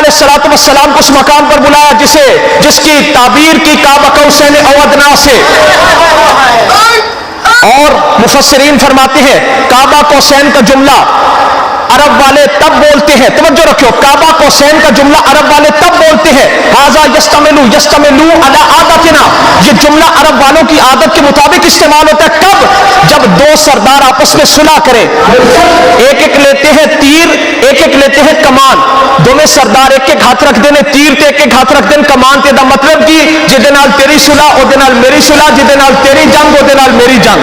علیہ السلام کو اس مقام پر بلایا جس کی تعبیر کی کعبہ قوسین او ادنا سے، اور مفسرین فرماتے ہیں کعبہ قوسین کا جملہ عرب والے تب بولتے ہیں، توجہ رکھو، کعبہ قوسین کا جملہ عرب والے تب بولتے ہیں ھذا یستملو علی عادتنا، یہ جملہ عرب والوں کی عادت کے مطابق استعمال ہوتا ہے کب؟ جب دو سردار آپس میں صلح کریں، ایک ایک لیتے ہیں تیر، ایک ایک لیتے ہیں کمان، دونوں سردار ایک ایک ہاتھ رکھ دینے تیر تے ایک ایک ہاتھ رکھ دین کمان تے، دا مطلب کہ جدے نال تیری صلح اودے نال میری صلح، جدے نال تیری جنگ اودے نال میری جنگ۔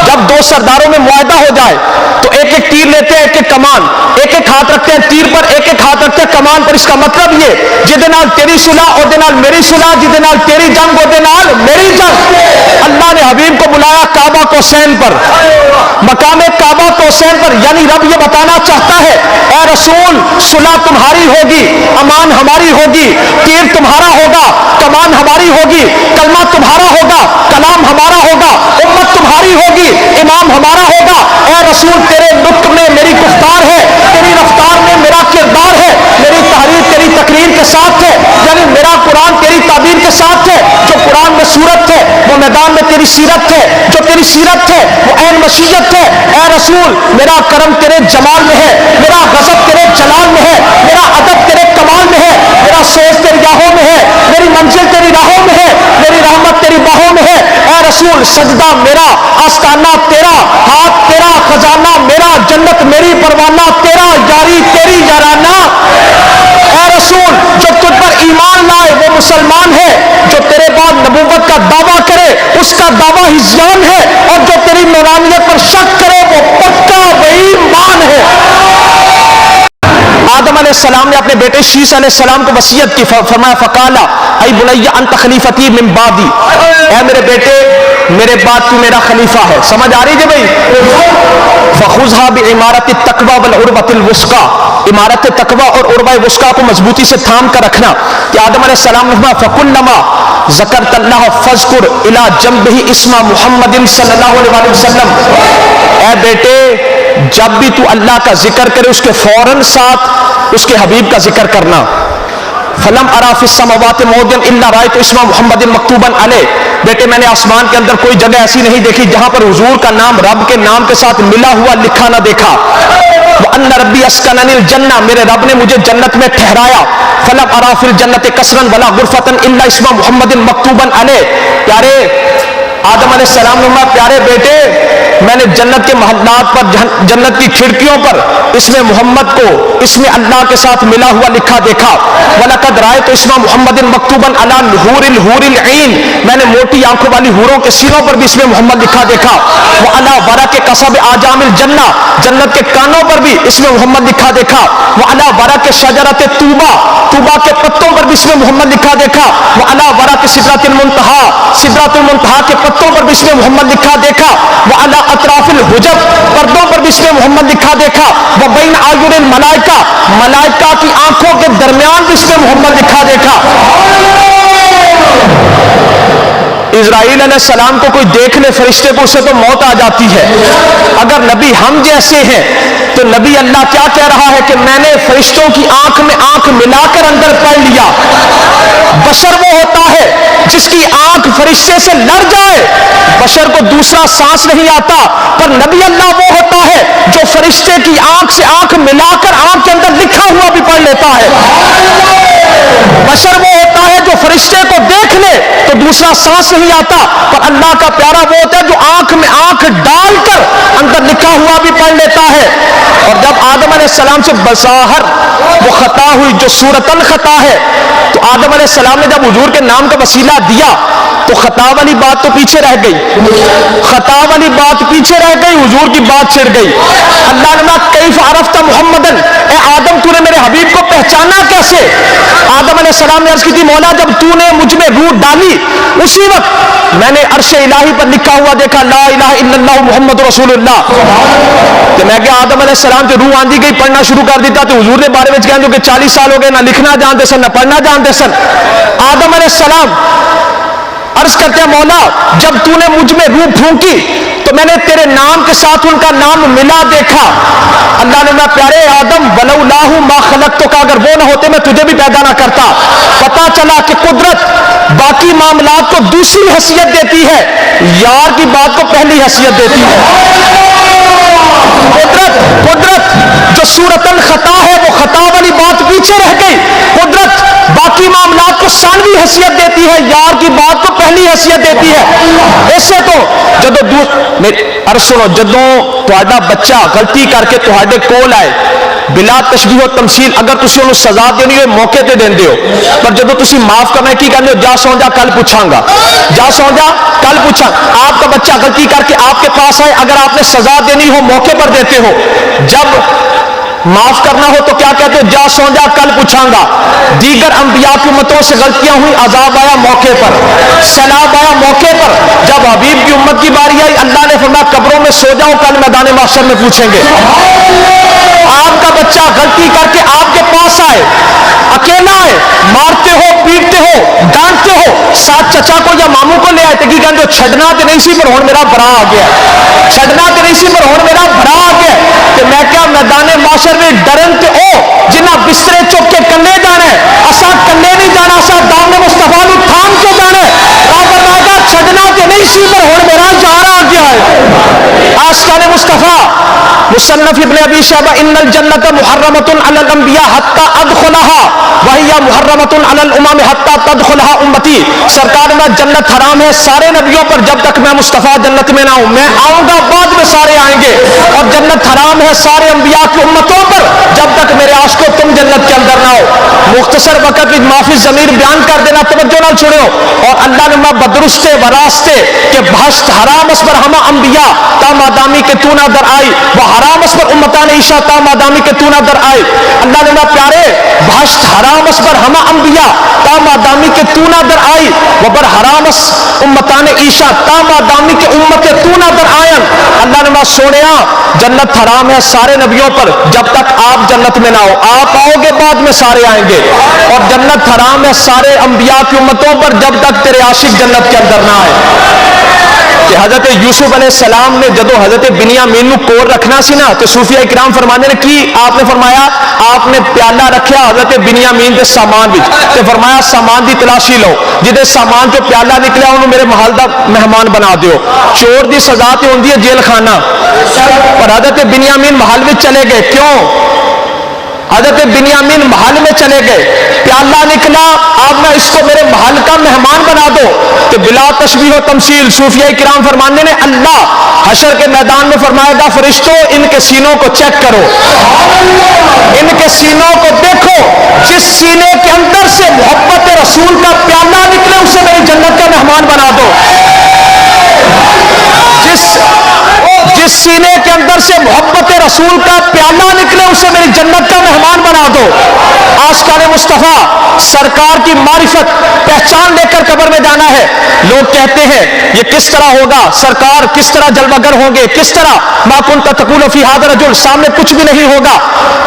جب دو سرداروں میں معاہدہ ہو جائے تو ایک ایک تیر لیتے ہیں، ایک ایک کمان، ایک ایک ہاتھ رکھتے ہیں تیر پر، ایک ایک ہاتھ رکھتے ہیں کمان پر۔ اس کا مطلب یہ جدے نال تیری صلح اودے نال میری صلح، جدے نال تیری جنگ اودے نال میری جنگ۔ اللہ نے حبیب کو بلایا کعبہ قوسین پر، مقام کعبہ قوسین پر، یعنی رب یہ بتانا چاہتا ہے اے رسول صلح تمہاری ہوگی، امان ہماری ہوگی، تیر تمہارا ہوگا، کمان ہماری ہوگی، کلمہ تمہارا ہوگا، کلام ہمارا ہوگا، امت تمہاری ہوگی، امام ہمارا ہوگا۔ اے رسول تیرے نطق میں میری گفتار ہے، تیری رفتار میں میرا کردار ہے، میری تحریر تیری تقریر کے ساتھ ہے، یعنی میرا قرآن تیری تعبیر کے ساتھ ہے، جو قرآن میں صورت ہے وہ میدان میں تیری سیرت ہے، جو تیری سیرت ہے وہ عین مشیت ہے۔ اے رسول میرا کرم تیرے جمال میں ہے، میرا غضب تیرے جلال میں ہے، میرا ادب تیرے کمال میں ہے، میرا سوز تیری راہوں میں ہے، میری منزل تیری راہوں میں ہے، میری رحمت تیری باہوں میں ہے۔ اے رسول سجدہ میرا، آستانہ تیرا، ہاتھ تیرا، خزانہ میرا، جنت میری، پروانہ تیرا، یاری تیری یارانہ۔ اے رسول جو تجھ پر ایمان لائے وہ مسلمان ہے، جو تیرے بعد نبوت کا دعویٰ کرے اس کا دعویٰ ہی زیان ہے، اور جو تیری نورانیت پر شک کرے وہ پکا بے ایمان ہے۔ آدم علیہ السلام نے اپنے بیٹے شیس علیہ السلام کو وصیت کی، فرمایا فقالا ای بنی انت خلیفتی من بعدی، اے میرے بیٹے میرے بعد تو میرا خلیفہ ہے۔ سمجھ آ رہی ہے بھائی؟ فخذھا بعمارۃ التقوی والعروۃ الوثقی، عمارت تقوی اور عروہ وثقی کو مضبوطی سے تھام کر رکھنا۔ کہ آدم علیہ السلام نے فرمایا فکلما ذکرت اللہ فاذکر الی جنبہ اسم محمد صلی اللہ علیہ وسلم، اے بیٹے جب بھی تو اللہ کا ذکر کرے اس کے فوراً ساتھ اس کے حبیب کا ذکر کرنا۔ فلم ارا فی السماوات موضعا الا رأیت اسم محمد مکتوبا علیہ، بیٹے میں نے آسمان کے اندر کوئی جگہ ایسی نہیں دیکھی جہاں پر حضور کا نام رب کے نام کے ساتھ ملا ہوا لکھا نہ دیکھا۔ وان ربی اسکننی الجنہ، میرے رب نے مجھے جنت میں ٹھہرایا۔ فلم ارا فی الجنۃ قصرا ولا غرفۃ الا اسم محمد مکتوبا علیہ۔ پیارے آدم علیہ السلام نے پیارے بیٹے میں نے جنت کے محلات پر، جنت کی کھڑکیوں پر اسم محمد کو اسم اللہ کے ساتھ ملا ہوا لکھا دیکھا۔ وَلَقَدْ رَأَيْتُ اسْمَ مُحَمَّدٍ مَكْتُوبًا عَلَى الْحُورِ الْحُورِ الْعِينِ، میں نے موٹی آنکھوں والی حوروں کے سینوں پر بھی اسم محمد لکھا دیکھا۔ وَعَلَى وَرَقِ قَصَبِ آجام الْجَنَّةِ، جنت کے کانوں پر بھی اسم محمد لکھا دیکھا۔ وَعَلَى وَرَقِ شَجَرَةِ طُوبَى، طوبہ کے پتوں پر بھی اسم محمد لکھا دیکھا۔ وَعَلَى وَرَقِ سِدْرَةِ الْمُنتَهَىٰ، سدرۃ المنتہا کے پتوں پر بھی اسم محمد لکھا دیکھا۔ وَعَلَى اطراف الحجب، پردوں پر بھی اسم محمد لکھا دیکھا۔ وَبَيْنَ أَعْيُنِ الْمَلَائِكَةِ، ملائکہ کی آنکھوں کے درمیان بھی اسم محمد لکھا دیکھا۔ اسرائیل علیہ السلام کو کوئی دیکھ لے فرشتے کو، اسے تو موت آ جاتی ہے۔ اگر نبی ہم جیسے ہیں تو نبی اللہ کیا کہہ رہا ہے کہ میں نے فرشتوں کی آنکھ میں آنکھ ملا کر اندر پڑھ لیا۔ بشر وہ ہوتا ہے جس کی آنکھ فرشتے سے لڑ جائے، بشر کو دوسرا سانس نہیں آتا، پر نبی اللہ وہ ہوتا ہے جو فرشتے کی آنکھ سے آنکھ ملا کر آنکھ کے اندر لکھا ہوا بھی پڑھ لیتا ہے۔ بشر وہ ہوتا ہے جو فرشتے کو دیکھ لے تو دوسرا سانس نہیں آتا، پر اللہ کا پیارا وہ ہوتا ہے جو آنکھ میں آنکھ ڈال کر اندر لکھا ہوا بھی پڑھ لیتا ہے۔ اور جب آدم علیہ السلام سے بظاہر وہ خطا ہوئی جو صورتاً خطا ہے، تو آدم علیہ السلام نے جب حضور کے نام کا وسیلہ دیا تو خطا والی بات تو پیچھے رہ گئی، خطا والی بات پیچھے رہ گئی، حضور کی بات چھڑ گئی۔ اللہ نے کہا کیف عرفت محمدن، اے آدم تو نے میرے حبیب کو پہچانا کیسے؟ آدم علیہ السلام نے عرض کی تھی مولا جب تو نے مجھ میں روح ڈالی اسی وقت میں نے عرش الہی پر لکھا ہوا دیکھا لا الہ الا اللہ محمد رسول اللہ۔ کہ میں کہ آدم علیہ السلام سے روح آندھی گئی پڑھنا شروع کر دیتا تو حضور نے بارے میں کہا جو کہ 40 سال ہو گئے نہ لکھنا جانتے سن نہ پڑھنا جانتے سن۔ آدم علیہ السلام عرض کرتے ہیں مولا جب تو نے مجھ میں روح پھونکی تو میں نے تیرے نام کے ساتھ ان کا نام ملا دیکھا۔ اللہ نے کہا پیارے آدم ولولاہ ما خلقتک، اگر وہ نہ ہوتے میں تجھے بھی پیدا نہ کرتا. پتا چلا کہ قدرت باقی معاملات کو دوسری حیثیت دیتی ہے, یار کی بات کو پہلی حیثیت دیتی ہے. قدرت جو صورت الخطا ہے وہ خطا والی بات پیچھے رہ گئی. قدرت باقی معاملات کو ثانوی حیثیت دیتی ہے, یار کی بات کو پہلی حیثیت دیتی ہے. ایسے تو جدوں تہاڈا بچہ غلطی کر کے تہاڈے کول آئے بلا تشبیہ و تمثیل, اگر تسی انہوں سزا دینی ہو موقع تے دین دیو, پر جدوں تسی معاف کرنا کی کہندے ہو, جا سو جا کل پوچھاں گا, جا سو جا کل پوچھاں. آپ کا بچہ غلطی کر کے آپ کے پاس آئے, اگر آپ نے سزا دینی ہو موقع پر دیتے ہو, جب معاف کرنا ہو تو کیا کہتے ہو, جا سو جا کل پوچھاں گا. دیگر انبیاء کی امتوں سے غلطیاں ہوئی, عذاب آیا موقع پر, سیلاب آیا موقع پر. جب حبیب کی امت کی باری آئی اللہ نے فرمایا قبروں میں سو جاؤ, کل میدان محشر میں پوچھیں گے. آپ کا بچہ غلطی کر کے آپ کے پاس آئے, اکیلا آئے, مارتے ہو پیٹتے ہو ڈانٹتے ہو, ساتھ چچا کو یا ماموں کو لے آئے تے کی کہندے ہو چھڈنا تے نہیں سی پر ہن میرا بھرا آ گیا, چھڈنا تے نہیں سی پر ہن میرا بھرا آ گیا. تے میں کیا میدان محشر میں ڈرن تے او جنہ بسترے چک کے کنے جانا ہے, اسا کنے نہیں جانا, اسا دامن مصطفیٰ نو تھام کے جانا ہے. رب فرمائے گا چھڈنا تے نہیں سی پر ہن میرا یار آ گیا ہے. آشکان مصطفیٰ مصنف ابن ابی شیبہ ان الجنت محرمۃ علی الانبیاء حتی ادخلها وہی محرمۃ علی الامم حتی تدخلها امتی. سرکار میں جنت حرام ہے سارے نبیوں پر جب تک میں مصطفیٰ جنت میں نہ ہوں, میں آؤں گا بعد میں سارے آئیں گے, اور جنت حرام ہے سارے انبیاء کی امتوں پر جب تک میرے عاشقوں تم جنت کے اندر نہ ہو. مختصر وقت میں معافی ضمیر بیان کر دینا, توجہ نہ چھوڑو. اور اللہ نے بدرستے وراستے کہ بھشت حرام اس پر ہما انبیاء تا مادامی کے تو نہ در آئی, وہ حرام اس پر امتان عیشا تا مادامی کے تو نہ در آئی. اللہ نے پیارے بھشت حرام اس پر ہما انبیاء تا مادامی کے تو نہ در آئی, وہ بر حرام اس امتان عیشا تا مادامی کے امت تو نہ در آئن. اللہ نے سونیا جنت حرام ہے سارے نبیوں پر جب تک آپ جنت میں نہ ہو, آپ آؤ گے بعد میں سارے آئیں گے. اور جنت حرام ہے سارے انبیاء کی امتوں پر جب تک تیرے عاشق جنت کے اندر نہ آئے. کہ حضرت یوسف علیہ السلام نے جدو حضرت بنیامین نو کور رکھنا سی نا, تو صوفیہ اکرام فرمانے نے کی آپ نے فرمایا آپ نے پیالہ رکھیا حضرت بنیامین دے سامان وچ, تے فرمایا سامان دی تلاشی لو, جدے سامان جو پیالہ نکلیا انہوں میرے محل دا مہمان بنا دیو. چور دی سزا تے ہوندی ہے جیل خانہ, پر حضرت بنیامین محل وچ چلے گئے. کیوں؟ حضرت بنیامین محل میں چلے گئے, پیالہ نکلا, آپ میں اس کو میرے محل کا مہمان بنا دو. تو بلا تشبیہ و تمثیل صوفیہ کرام فرمانے نے اللہ حشر کے میدان میں فرمائے گا فرشتوں ان کے سینوں کو چیک کرو, ان کے سینوں کو دیکھو, جس سینے کے اندر سے محبت رسول کا پیالہ نکلے اسے میری جنت کا مہمان بنا دو. جس سینے کے اندر سے محبت رسول کا پیالہ نکلے اسے میری جنت کا مہمان بنا دو. آشکار مصطفیٰ سرکار کی معرفت پہچان لے کر قبر میں جانا ہے. لوگ کہتے ہیں یہ کس طرح ہوگا, سرکار کس طرح جلوہ گر ہوں گے, کس طرح, ما کنت تقول فی ھذا الرجل, سامنے کچھ بھی نہیں ہوگا.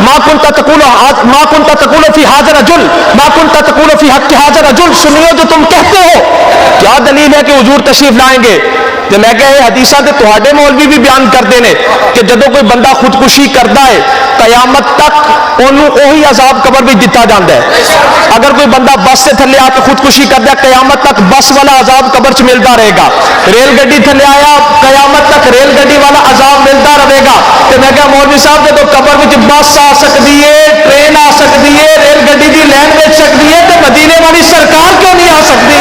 ما کنت تقول فی ھذا الرجل, ما کنت تقول فی حق ھذا الرجل, سنیو جو تم کہتے ہو, کیا دلیل ہے کہ حضور تشریف لائیں گے. تو میں کہے حدیثہ تے تہاڈے مولوی بھی بیان کرتے ہیں کہ جدو کوئی بندہ خودکشی کرتا ہے قیامت تک انہوں وہی عذاب قبر بھی دتا جاتا ہے. اگر کوئی بندہ بس سے تھلے آ کے خودکشی کرتا ہے قیامت تک بس والا عذاب قبر چ ملتا رہے گا. ریل گڈی تھلے آیا قیامت تک ریل گڈی والا عذاب ملتا رہے گا. تو میں کہا مولوی صاحب جدو قبر میں بس آ سکتی ہے, ٹرین آ سکتی ہے, ریل گڈی کی لین بیچ سکتی ہے, تو مدینے والی سرکار کیوں نہیں آ سکتی.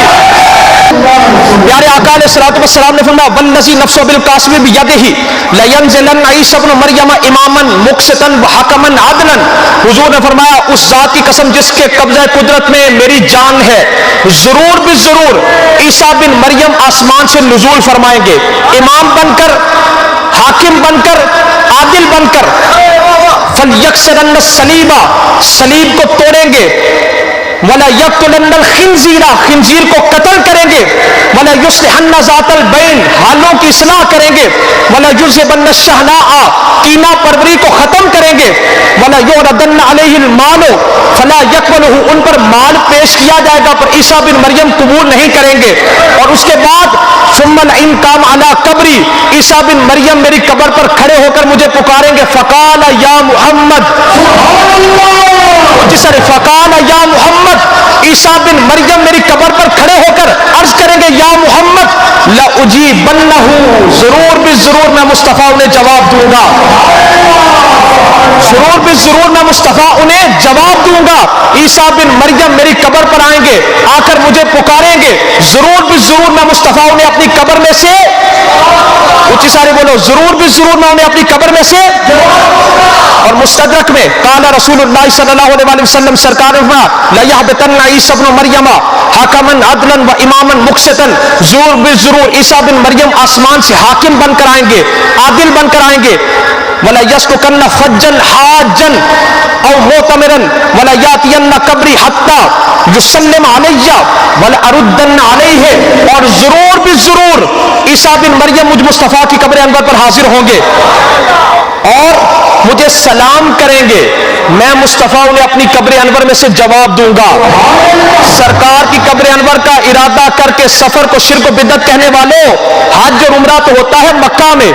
پیارے آقا علیہ الصلوۃ والسلام نے فرمایا والذی نفس بالقاسم بیدہ لینزلن عیسی ابن مریم اماما مقسطا وحکما عدلا. حضور نے فرمایا اس ذات کی قسم جس کے قبضہ قدرت میں میری جان ہے, ضرور بھی ضرور عیسیٰ بن مریم آسمان سے نزول فرمائیں گے, امام بن کر, حاکم بن کر, عادل بن کر. فلیکسرن الصلیب, صلیب کو توڑیں گے. ولا یقتلن الخنزیر, خنزیر کو قتل کریں گے. ولا یصلحن ذات البین, حالوں کی اصلاح کریں گے. ولا یذهبن الشحناء, کینہ پروری کو ختم کریں گے. ولا یعرضن علیہ المال ولا یقبلہ، ان پر مال پیش کیا جائے گا پر عیسیٰ بن مریم قبول نہیں کریں گے. اور اس کے بعد ثم لئن قام علی قبری، عیسیٰ بن مریم میری قبر پر کھڑے ہو کر مجھے پکاریں گے فقال یا محمد، جس طرح فقال یا محمد، عیسیٰ بن مریم میری قبر پر کھڑے ہو کر عرض کریں گے یا محمد لأجیبنہ، ضرور بھی ضرور میں مصطفیٰ انہیں جواب دوں گا، ضرور بھی ضرور میں مصطفیٰ انہیں جواب دوں گا. عیسیٰ بن مریم میری قبر پر آئیں گے، آ کر مجھے پکاریں گے، ضرور بھی ضرور میں مصطفیٰ انہیں اپنی قبر میں سے، اونچی سارے بولو، ضرور بھی ضرور میں انہیں اپنی قبر میں سے. اور مستدرک میں قال رسول اللہ صلی اللہ علیہ وسلم، سرکار نے فرمایا لَيَحْبِطَنَّ عِيسَى ابْنُ مَرْيَمَ حَكَمًا عَدْلًا وَإِمَامًا مُقْسِطًا، ضرور بھی ضرور عیسیٰ بن مریم آسمان سے حاکم بن کر آئیں گے، عادل بن کر آئیں گے. وَلَيَسْلُكَنَّ فَجًّا حَاجًّا أَوْ مُعْتَمِرًا وَلَيَأْتِيَنَّ قَبْرِي حَتَّى يُسَلِّمَ عَلَيَّ وَلَأَرُدَّنَّ عَلَيْهِ، اور ضرور بھی ضرور عیسیٰ بن مریم مجھ مصطفیٰ کی قبر انور پر حاضر ہوں گے اور مجھے سلام کریں گے، میں مصطفیٰ انہیں اپنی قبر انور میں سے جواب دوں گا. سرکار کی قبر انور کا ارادہ کر کے سفر کو شرک و بدعت کہنے والوں، حج اور عمرہ تو ہوتا ہے مکہ میں،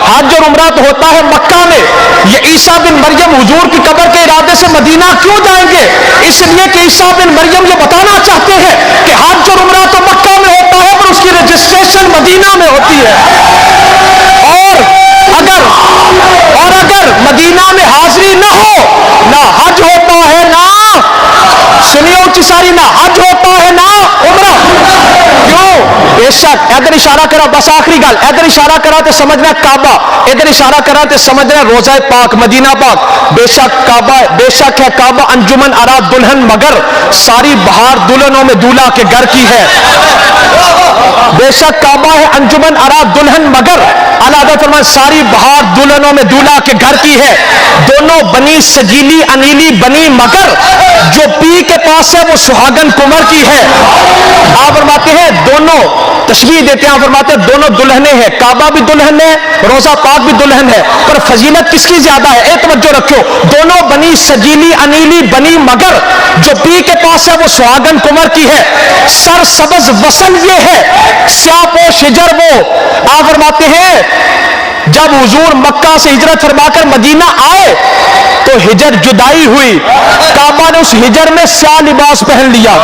حج اور عمرہ تو ہوتا ہے مکہ میں، یہ عیسیٰ بن مریم حضور کی قبر کے ارادے سے مدینہ کیوں جائیں گے؟ اس لیے کہ عیسیٰ بن مریم یہ بتانا چاہتے ہیں کہ حج اور عمرہ تو مکہ میں ہوتا ہے پر اس کی رجسٹریشن مدینہ میں ہوتی ہے. اور اگر مدینہ میں حاضری نہ ہو، نہ حج ہوتا ہے، نہ سنیے اونچی ساری، نہ حج ہوتا ہے نہ عمرہ. کیوں؟ بے شک ادھر اشارہ کرا، بس آخری گل، ادھر اشارہ کرا تو سمجھنا کعبہ، ادھر اشارہ کرا تو سمجھنا روضہ پاک مدینہ پاک. بے شک کعبہ، بے شک ہے کعبہ انجمن اراد دلہن مگر ساری بہار دلہنوں میں دولہا کے گھر کی ہے. بے شک کعبہ ہے انجمن اراد دلہن مگر، اللہ فرمائے ساری بہار دلہنوں میں دولہا کے گھر کی ہے. دونوں بنی سجیلی انیلی بنی مگر، جو پی کے پاس ہے وہ سہاگن کمر کی ہے. آپ فرماتے ہیں دونوں تشبیہ دیتے ہیں، فرماتے ہیں دونوں دلہنیں ہیں، کعبہ بھی دلہن ہے، روضہ پاک بھی دلہن ہے، پر فضیلت کس کی زیادہ ہے؟ ایک توجہ رکھو، دونوں بنی سجیلی انیلی بنی مگر، جو پی کے پاس ہے وہ سہاگن کمر کی ہے. سر سبز وصل یہ ہے، سیاہ پوش ہجر وہ. آپ فرماتے ہیں جب حضور مکہ سے ہجرت فرما کر مدینہ آئے تو ہجر جدائی ہوئی، کعبہ نے اس ہجر میں سیاہ لباس پہن لیا،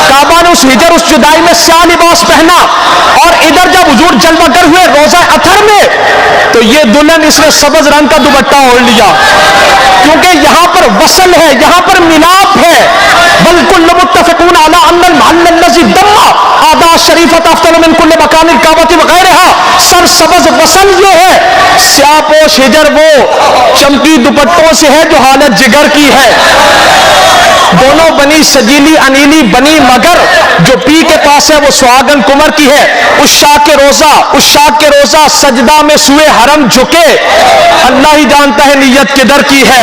کعبہ نے اس ہجر اس جدائی میں سیاہ لباس پہنا. اور ادھر جب حضور جلوہ گر ہوئے روضہ اطہر میں تو یہ دلہن اس نے سبز رنگ کا دوپٹہ اوڑھ لیا، کیونکہ یہاں پر وصل ہے، یہاں پر ملاپ ہے. بل کل متفقون علی ان المحل الذی دم اعضاء شریفۃ افضل من کل مکان الکعبۃ وغیرہا. سر سبز وصل یہ ہے، سیاہ پوش ہجر وہ چمکی دوپٹوں سے ہے جو حالت جگر کی ہے. دونوں بنی سجیلی انیلی بنی مگر، جو پی کے پاس ہے وہ سہاگن کمر کی ہے. اس شاہ کے روزہ سجدہ میں سوئے حرم جھکے، اللہ ہی جانتا ہے نیت کدھر کی ہے.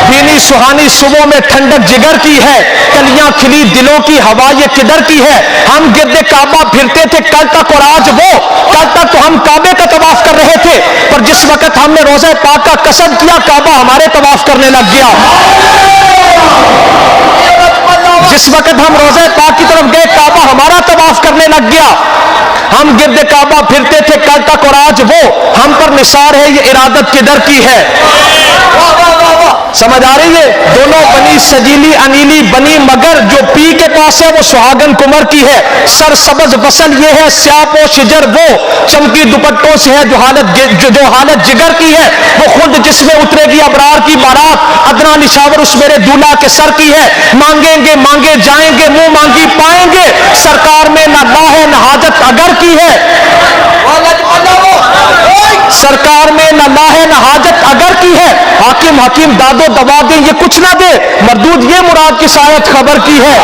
بینی سہانی صبح میں ٹھنڈک جگر کی ہے، کلیاں کھلی دلوں کی ہوا یہ کدھر کی ہے. ہم گرد کعبہ پھرتے تھے کل تک اور آج وہ، کل تک تو ہم کعبے کا طواف کر رہے تھے، پر جس وقت ہم نے روضہ پاک کا قصد کیا کعبہ ہمارے طواف کرنے لگ گیا. جس وقت ہم روضہ پاک کی طرف گئے کعبہ ہمارا طواف کرنے لگ گیا. ہم گرد کعبہ پھرتے تھے کل تک اور آج وہ، ہم پر نثار ہے یہ ارادت کدھر کی ہے. سمجھ آ رہی ہے؟ دونوں بنی سجیلی انیلی بنی مگر، جو پی کے پاس ہے وہ سہاگن کمر کی ہے. سر سبز وصل یہ ہے، سیاہ پوش ہجر وہ چمکی دوپٹوں سے ہے جو حالت جگر کی ہے. وہ خود جس میں اترے گی ابرار کی بارات، ادنا نشاور اس میرے دولہا کے سر کی ہے. مانگیں گے مانگے جائیں گے، منہ مانگی پائیں گے، سرکار میں نہ لا ہے نہ حاجت اگر کی ہے. سرکار میں نہ لا ہے نہ حاجت اگر کی ہے. حاکم حکیم داد و دوا دے یہ کچھ نہ دے، مردود یہ مراد کی سایت خبر کی ہے.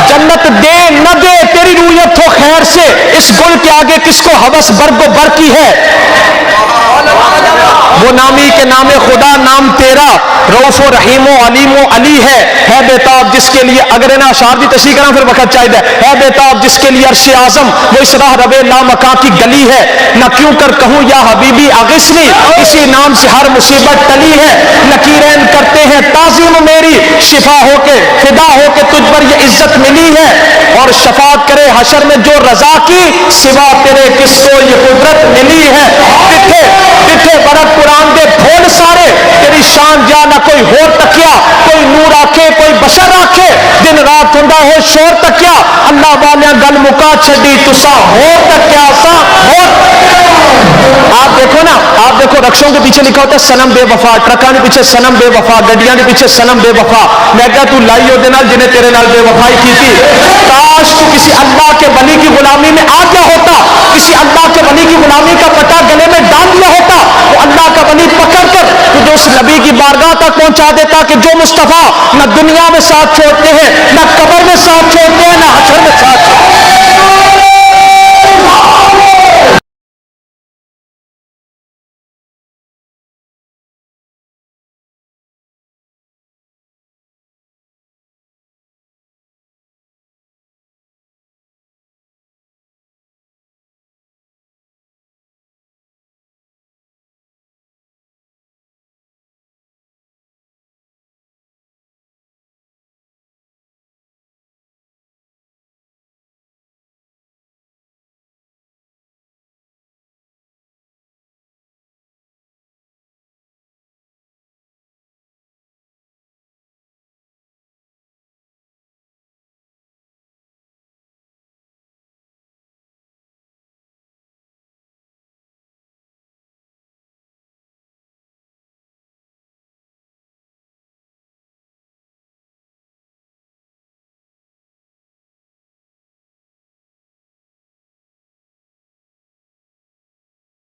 جنت دے نہ دے تیری رویت ہو خیر سے، اس گل کے آگے کس کو حوث برگ و بر کی ہے. وہ نامی کے نام خدا نام تیرا، رؤوف و رحیم و علیم و علی ہے بیتاب جس کے لیے، اگر نا اشعار دی تشریح کرنا پھر وقت چاہیے. ہے بیتاب جس کے لیے عرش اعظم، وہ اس راہ روے لامکاں کی گلی ہے. نہ کیوں کر کہوں یا حبیبی اغثنی، اسی نام سے ہر مصیبت ٹلی ہے. نکیرین کرتے ہیں تعظیم میری شفا ہو کے فدا ہو کے تجھ پر یہ عزت ملی ہے، اور شفاعت کرے حشر میں جو رضا کی سوا تیرے کس کو یہ قدرت ملی ہے۔ ڈٹھے ڈٹھے برت قرآن دے بھول سارے تیری شان جا نہ کوئی ہور تکیا، کوئی نور آکھے کوئی بشر آکھے، دن رات ہوندا ہو شور تکیا، اللہ والیاں گل مکا چھڈی تسا ہور تکیا سا ہور۔ آپ دیکھو نا، آپ دیکھو رکشوں کے پیچھے لکھا ہوتا ہے سنم بے وفا، ٹرکاں کے پیچھے سنم بے وفا، گڈیاں کے پیچھے سنم بے وفا۔ میں کہا تو لائی ہو دے نال جنہیں تیرے نال بے وفائی کی تھی، کاش تو کسی اللہ کے ولی کی غلامی میں آ گیا ہوتا، کسی اللہ کے ولی کی غلامی کا پٹا گلے میں ڈال دیا ہوتا، وہ اللہ کا ولی پکڑ کر تجھے اس نبی کی بارگاہ تک پہنچا دیتا کہ جو مصطفیٰ نہ دنیا میں ساتھ چھوڑتے ہیں، نہ قبر میں ساتھ چھوڑتے ہیں، نہ حشر میں ساتھ چھوڑتے ہیں۔